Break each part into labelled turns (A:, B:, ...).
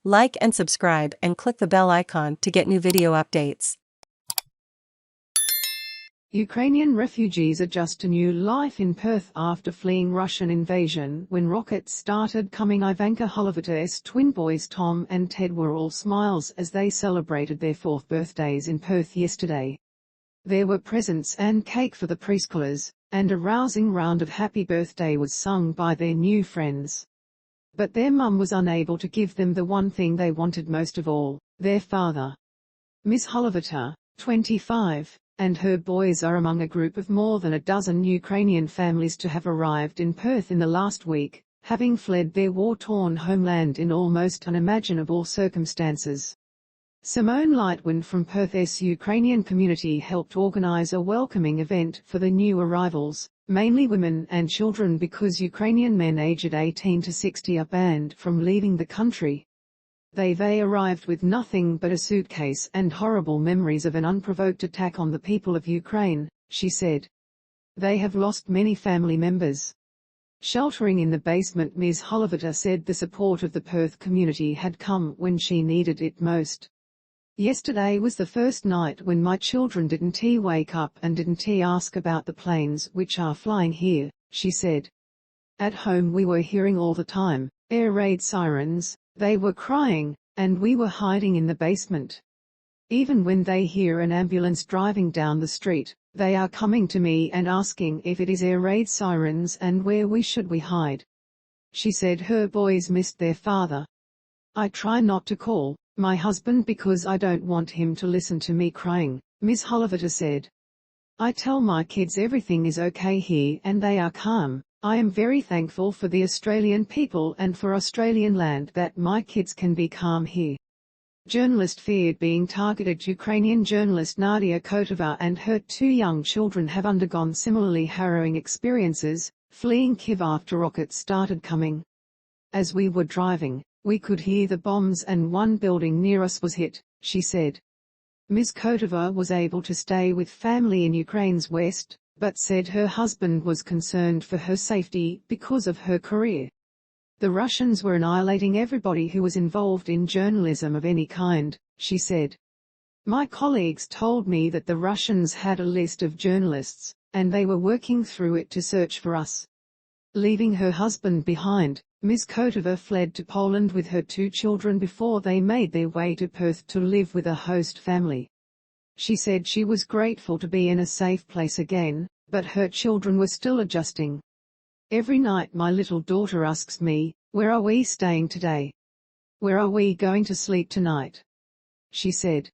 A: Like and subscribe and click the bell icon to get new video updates.
B: Ukrainian refugees adjust to new life in Perth after fleeing Russian invasion. When rockets started coming, Ivanka Holovata's twin boys Tom and Ted were all smiles as they celebrated their 4th birthdays in Perth yesterday. There were presents and cake for the preschoolers, and a rousing round of happy birthday was sung by their new friends. But their mum was unable to give them the one thing they wanted most of all, their father. Ms Holovata, 25, and her boys are among a group of more than a dozen Ukrainian families to have arrived in Perth in the last week, having fled their war-torn homeland in almost unimaginable circumstances. Simone Litwin from Perth's Ukrainian community helped organise a welcoming event for the new arrivals, mainly women and children, because Ukrainian men aged 18 to 60 are banned from leaving the country. They arrived with nothing but a suitcase and horrible memories of an unprovoked attack on the people of Ukraine, she said. They have lost many family members. Sheltering in the basement, Ms Holovata said the support of the Perth community had come when she needed it most. Yesterday was the first night when my children didn't wake up and didn't ask about the planes which are flying here, she said. At home we were hearing all the time, air raid sirens. They were crying, and we were hiding in the basement. Even when they hear an ambulance driving down the street, they are coming to me and asking if it is air raid sirens and where we should hide. She said her boys missed their father. I try not to call my husband because I don't want him to listen to me crying, Ms Holovata said. I tell my kids everything is okay here and they are calm. I am very thankful for the Australian people and for Australian land that my kids can be calm here. Journalist feared being targeted. Ukrainian journalist Nadia Kotova and her 2 young children have undergone similarly harrowing experiences, fleeing Kyiv after rockets started coming. As we were driving, we could hear the bombs and one building near us was hit, she said. Ms Kotova was able to stay with family in Ukraine's west, but said her husband was concerned for her safety because of her career. The Russians were annihilating everybody who was involved in journalism of any kind, she said. My colleagues told me that the Russians had a list of journalists, and they were working through it to search for us. Leaving her husband behind, Ms Kotova fled to Poland with her 2 children before they made their way to Perth to live with a host family. She said she was grateful to be in a safe place again, but her children were still adjusting. Every night my little daughter asks me, "Where are we staying today? Where are we going to sleep tonight?" she said.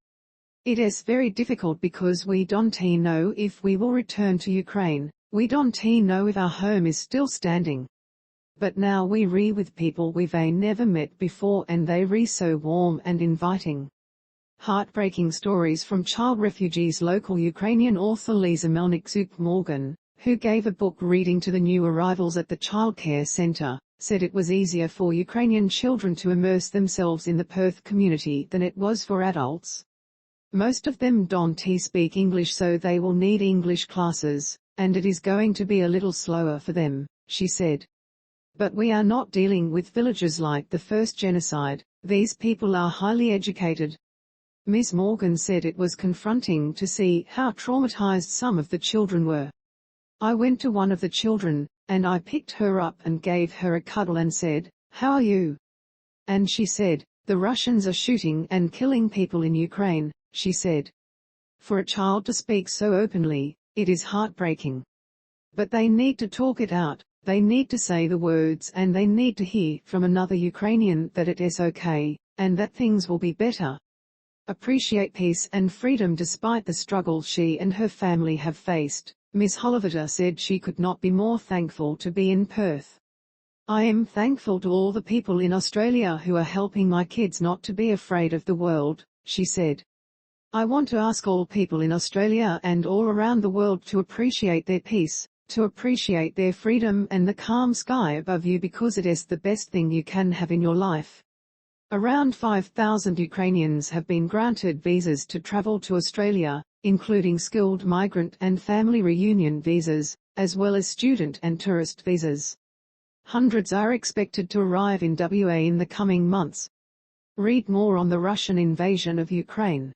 B: It is very difficult because we don't know if we will return to Ukraine, we don't know if our home is still standing. But now we re with people we've never met before and they re so warm and inviting. Heartbreaking stories from child refugees. Local Ukrainian author Lesa Melnyczuk Morgan, who gave a book reading to the new arrivals at the childcare centre, said it was easier for Ukrainian children to immerse themselves in the Perth community than it was for adults. Most of them don't speak English, so they will need English classes, and it is going to be a little slower for them, she said. But we are not dealing with villagers like the first genocide. These people are highly educated. Ms Morgan said it was confronting to see how traumatised some of the children were. I went to one of the children, and I picked her up and gave her a cuddle and said, "How are you?" And she said, "The Russians are shooting and killing people in Ukraine," she said. For a child to speak so openly, it is heartbreaking. But they need to talk it out, they need to say the words, and they need to hear from another Ukrainian that it is okay, and that things will be better. Appreciate peace and freedom despite the struggle she and her family have faced. Ms Holovata said she could not be more thankful to be in Perth. I am thankful to all the people in Australia who are helping my kids not to be afraid of the world, she said. I want to ask all people in Australia and all around the world to appreciate their peace, to appreciate their freedom and the calm sky above you, because it is the best thing you can have in your life. Around 5,000 Ukrainians have been granted visas to travel to Australia, including skilled migrant and family reunion visas, as well as student and tourist visas. Hundreds are expected to arrive in WA in the coming months. Read more on the Russian invasion of Ukraine.